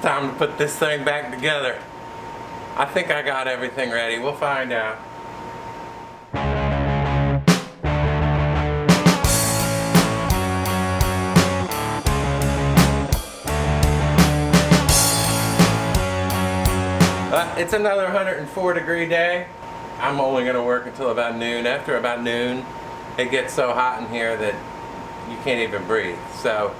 time to put this thing back together. I think I got everything ready. We'll find out. It's another 104-degree day. I'm only going to work until about noon. After about noon, it gets so hot in here that you can't even breathe. So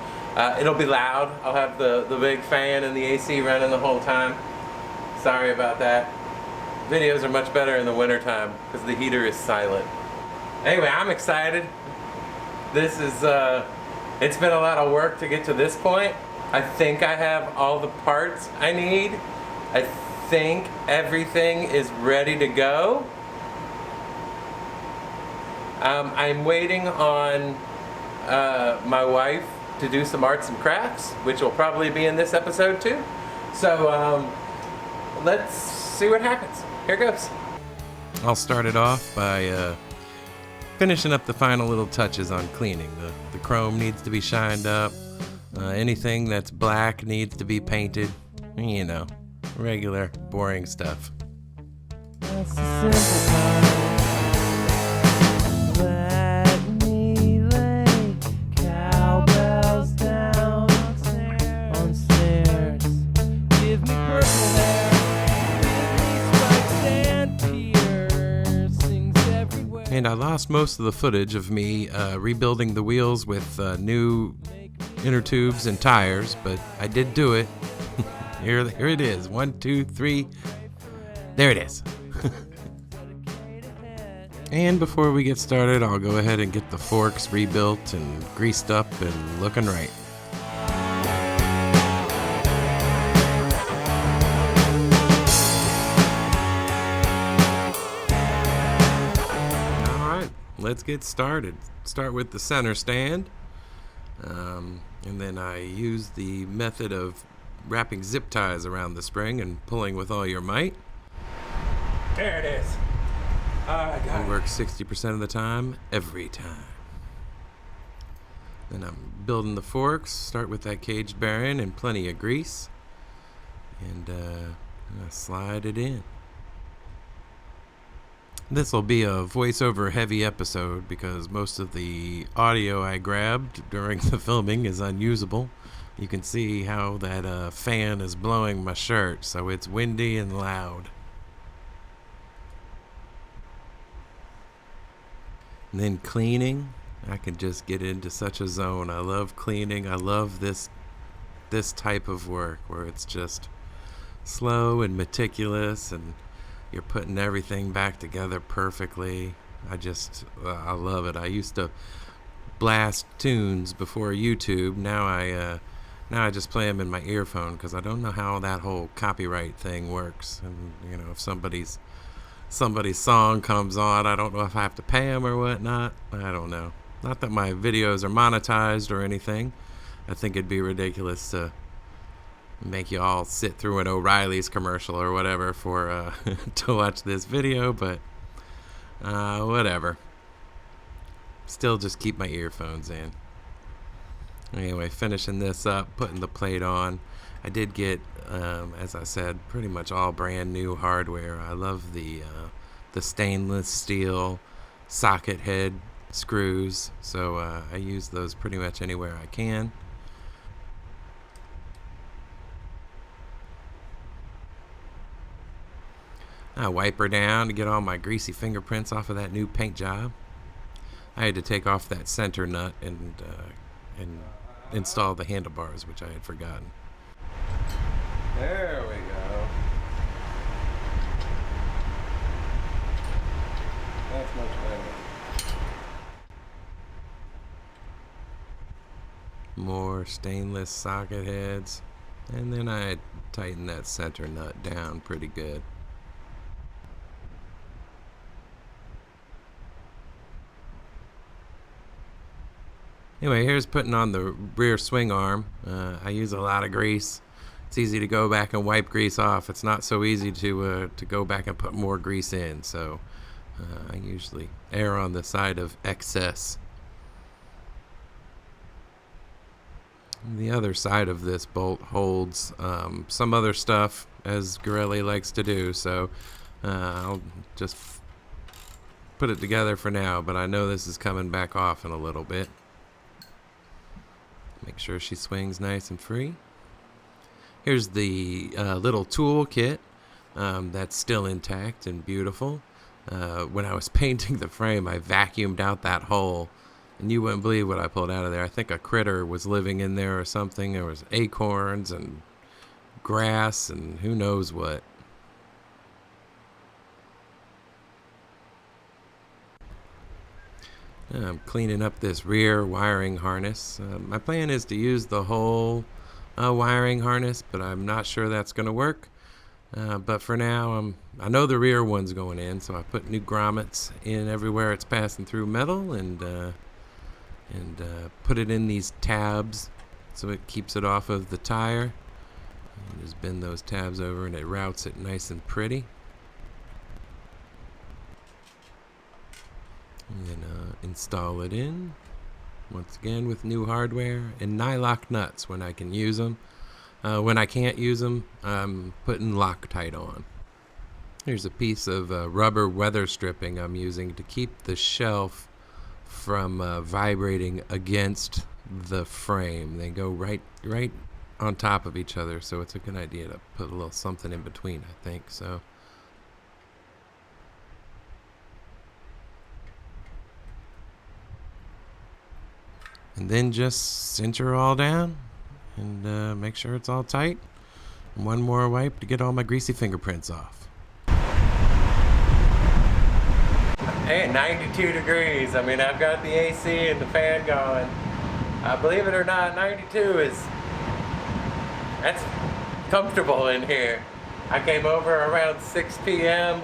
it'll be loud. I'll have the big fan and the AC running the whole time. Sorry about that. Videos are much better in the wintertime because the heater is silent. Anyway, I'm excited. This is, it's been a lot of work to get to this point. I think I have all the parts I need. I think everything is ready to go. I'm waiting on my wife to do some arts and crafts, which will probably be in this episode too. So let's see what happens. Here goes. I'll start it off by finishing up the final little touches on cleaning. The chrome needs to be shined up. Anything that's black needs to be painted. You know, regular, boring stuff. That's the simple part. Let me lay cowbells down on stairs. Give me purple hair. And I lost most of the footage of me rebuilding the wheels with new inner tubes and tires, but I did do it. Here it is. 1, 2, 3. There it is. And before we get started, I'll go ahead and get the forks rebuilt and greased up and looking right. Let's get started. Start with the center stand, and then I use the method of wrapping zip ties around the spring and pulling with all your might. There it is. I got it. Works 60% of the time, every time. Then I'm building the forks. Start with that caged bearing and plenty of grease, and I slide it in. This will be a voiceover heavy episode because most of the audio I grabbed during the filming is unusable. You can see how that fan is blowing my shirt, so it's windy and loud. And then cleaning, I can just get into such a zone. I love cleaning. I love this type of work where it's just slow and meticulous and you're putting everything back together perfectly. I love it. I used to blast tunes before YouTube. Now I just play them in my earphone because I don't know how that whole copyright thing works. And you know, if somebody's song comes on, I don't know if I have to pay them or whatnot. I don't know. Not that my videos are monetized or anything. I think it'd be ridiculous to make you all sit through an O'Reilly's commercial or whatever for to watch this video, but whatever. Still just keep my earphones in. Anyway, finishing this up, putting the plate on. I did get, as I said, pretty much all brand new hardware. I love the stainless steel socket head screws, so I use those pretty much anywhere I can. I wipe her down to get all my greasy fingerprints off of that new paint job. I had to take off that center nut and install the handlebars, which I had forgotten. There we go. That's much better. More stainless socket heads. And then I tighten that center nut down pretty good. Anyway, here's putting on the rear swing arm. I use a lot of grease. It's easy to go back and wipe grease off. It's not so easy to go back and put more grease in. So I usually err on the side of excess. The other side of this bolt holds some other stuff, as Garelli likes to do, so I'll just put it together for now, but I know this is coming back off in a little bit. Make sure she swings nice and free. Here's the little tool kit that's still intact and beautiful. When I was painting the frame, I vacuumed out that hole, and you wouldn't believe what I pulled out of there. I think a critter was living in there or something. There was acorns and grass and who knows what. I'm cleaning up this rear wiring harness. My plan is to use the whole wiring harness, but I'm not sure that's going to work. But for now, I know the rear one's going in, so I put new grommets in everywhere it's passing through metal, and put it in these tabs so it keeps it off of the tire. And just bend those tabs over and it routes it nice and pretty. And then install it in once again with new hardware and nylock nuts when I can use them. When I can't use them, I'm putting Loctite on. Here's a piece of rubber weather stripping I'm using to keep the shelf from vibrating against the frame. They go right on top of each other, so it's a good idea to put a little something in between, I think. So and then just cinch her all down and make sure it's all tight. And one more wipe to get all my greasy fingerprints off. Hey, 92 degrees. I mean, I've got the AC and the fan going. Believe it or not, 92 that's comfortable in here. I came over around 6 p.m.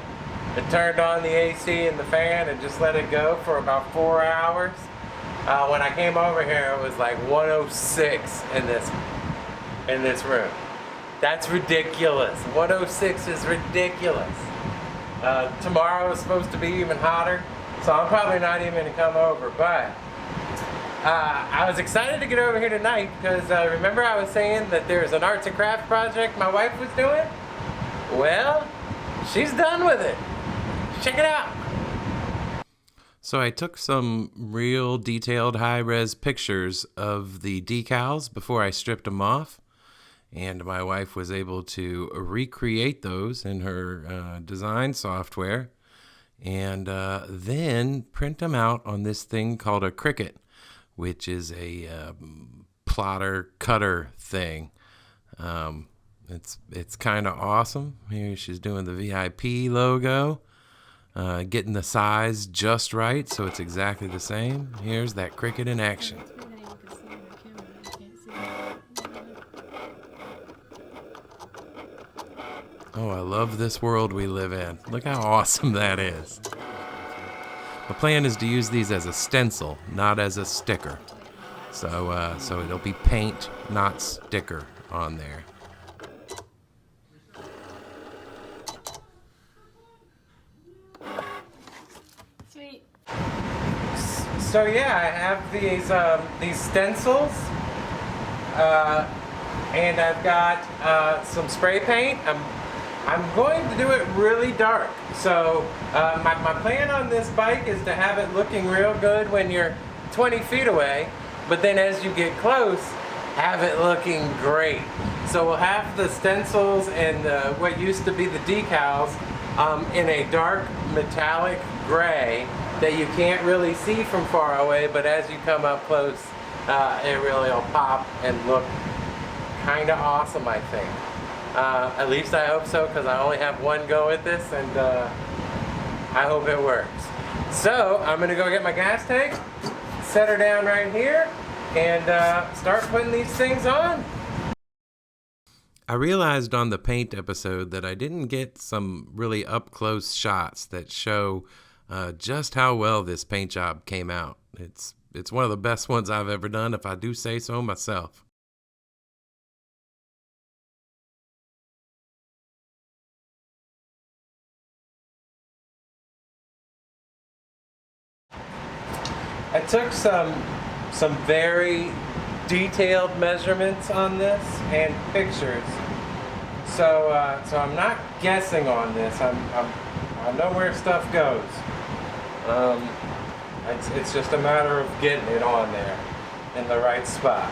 and turned on the AC and the fan and just let it go for about 4 hours. When I came over here, it was like 106 in this room. That's ridiculous. 106 is ridiculous. Tomorrow is supposed to be even hotter, so I'm probably not even going to come over. But I was excited to get over here tonight because remember I was saying that there's an arts and crafts project my wife was doing? Well, she's done with it. Check it out. So I took some real detailed high-res pictures of the decals before I stripped them off, and my wife was able to recreate those in her design software and then print them out on this thing called a Cricut, which is a plotter cutter thing. It's kind of awesome. Here she's doing the VIP logo. Getting the size just right so it's exactly the same. Here's that Cricut in action. Oh, I love this world we live in. Look how awesome that is. The plan is to use these as a stencil, not as a sticker. So it'll be paint, not sticker on there. So yeah, I have these stencils, and I've got some spray paint. I'm going to do it really dark. So my plan on this bike is to have it looking real good when you're 20 feet away, but then as you get close, have it looking great. So we'll have the stencils and what used to be the decals in a dark metallic gray that you can't really see from far away, but as you come up close, it really will pop and look kind of awesome, I think. At least I hope so, because I only have one go at this, and I hope it works. So I'm going to go get my gas tank, set her down right here, and start putting these things on. I realized on the paint episode that I didn't get some really up-close shots that show just how well this paint job came out. It's one of the best ones I've ever done, if I do say so myself. I took some very detailed measurements on this and pictures. So I'm not guessing on this. I know where stuff goes. It's just a matter of getting it on there in the right spot.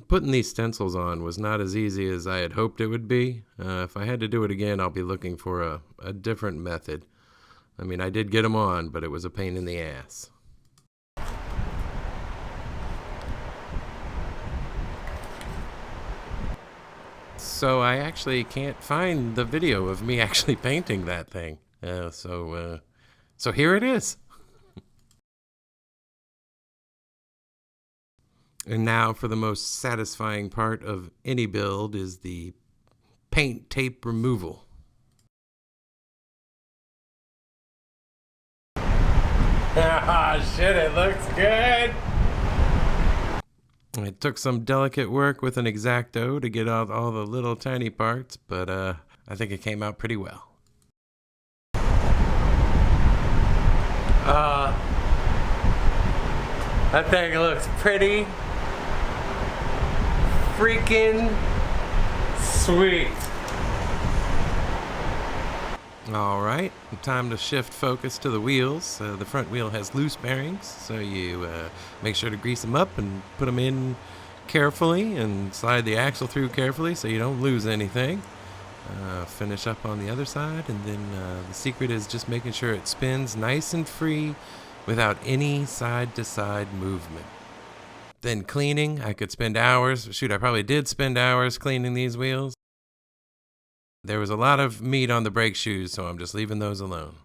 Putting these stencils on was not as easy as I had hoped it would be. If I had to do it again, I'll be looking for a different method. I mean, I did get them on, but it was a pain in the ass. So I actually can't find the video of me actually painting that thing. So here it is. And now for the most satisfying part of any build is the paint tape removal. Ah, shit, it looks good. It took some delicate work with an X-Acto to get out all the little tiny parts, but I think it came out pretty well. That thing looks pretty freaking sweet. All right, time to shift focus to the wheels. The front wheel has loose bearings, so you make sure to grease them up and put them in carefully and slide the axle through carefully so you don't lose anything. Finish up on the other side, and then the secret is just making sure it spins nice and free without any side-to-side movement. Then cleaning, I could spend hours. Shoot, I probably did spend hours cleaning these wheels. There was a lot of meat on the brake shoes, so I'm just leaving those alone.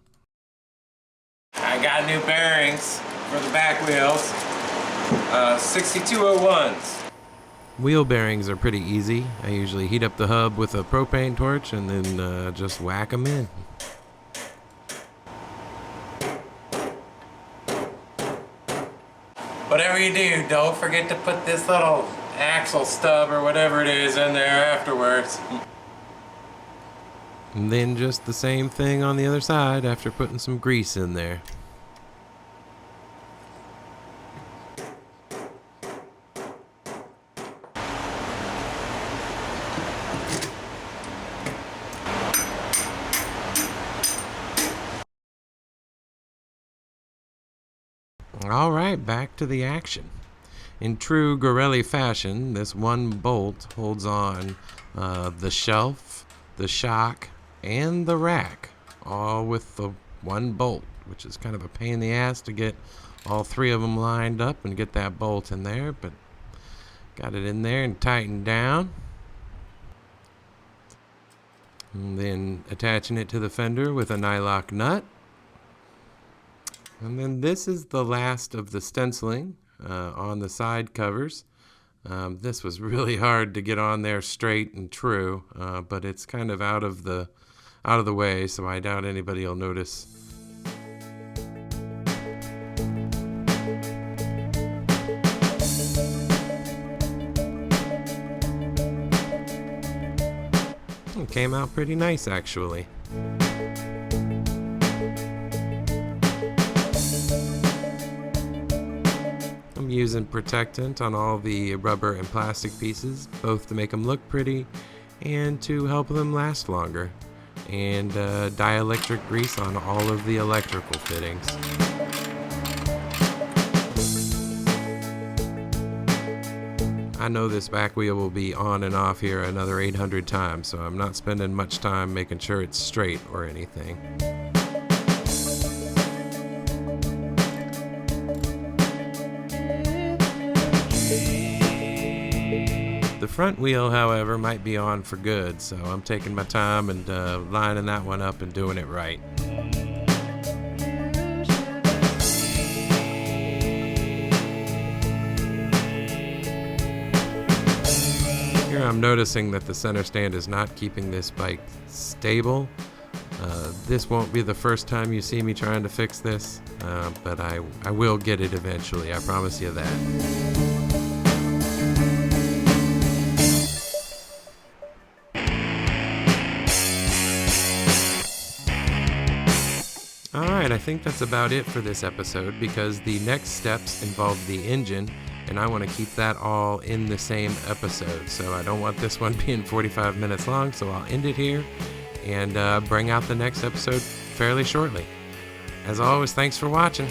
I got new bearings for the back wheels. 6201s. Wheel bearings are pretty easy. I usually heat up the hub with a propane torch and then just whack them in. Whatever you do, don't forget to put this little axle stub or whatever it is in there afterwards. And then just the same thing on the other side after putting some grease in there. All right, back to the action. In true Garelli fashion, this one bolt holds on the shelf, the shock, and the rack, all with the one bolt, which is kind of a pain in the ass to get all three of them lined up and get that bolt in there, but got it in there and tightened down. And then attaching it to the fender with a nylock nut. And then this is the last of the stenciling on the side covers. This was really hard to get on there straight and true, but it's kind of out of the way, so I doubt anybody will notice. It came out pretty nice, actually. I'm using protectant on all the rubber and plastic pieces, both to make them look pretty and to help them last longer, and dielectric grease on all of the electrical fittings. I know this back wheel will be on and off here another 800 times, so I'm not spending much time making sure it's straight or anything. The front wheel, however, might be on for good, so I'm taking my time and lining that one up and doing it right. Here I'm noticing that the center stand is not keeping this bike stable. This won't be the first time you see me trying to fix this, but I will get it eventually, I promise you that. Alright, I think that's about it for this episode because the next steps involve the engine and I want to keep that all in the same episode. So I don't want this one being 45 minutes long, so I'll end it here and bring out the next episode fairly shortly. As always, thanks for watching.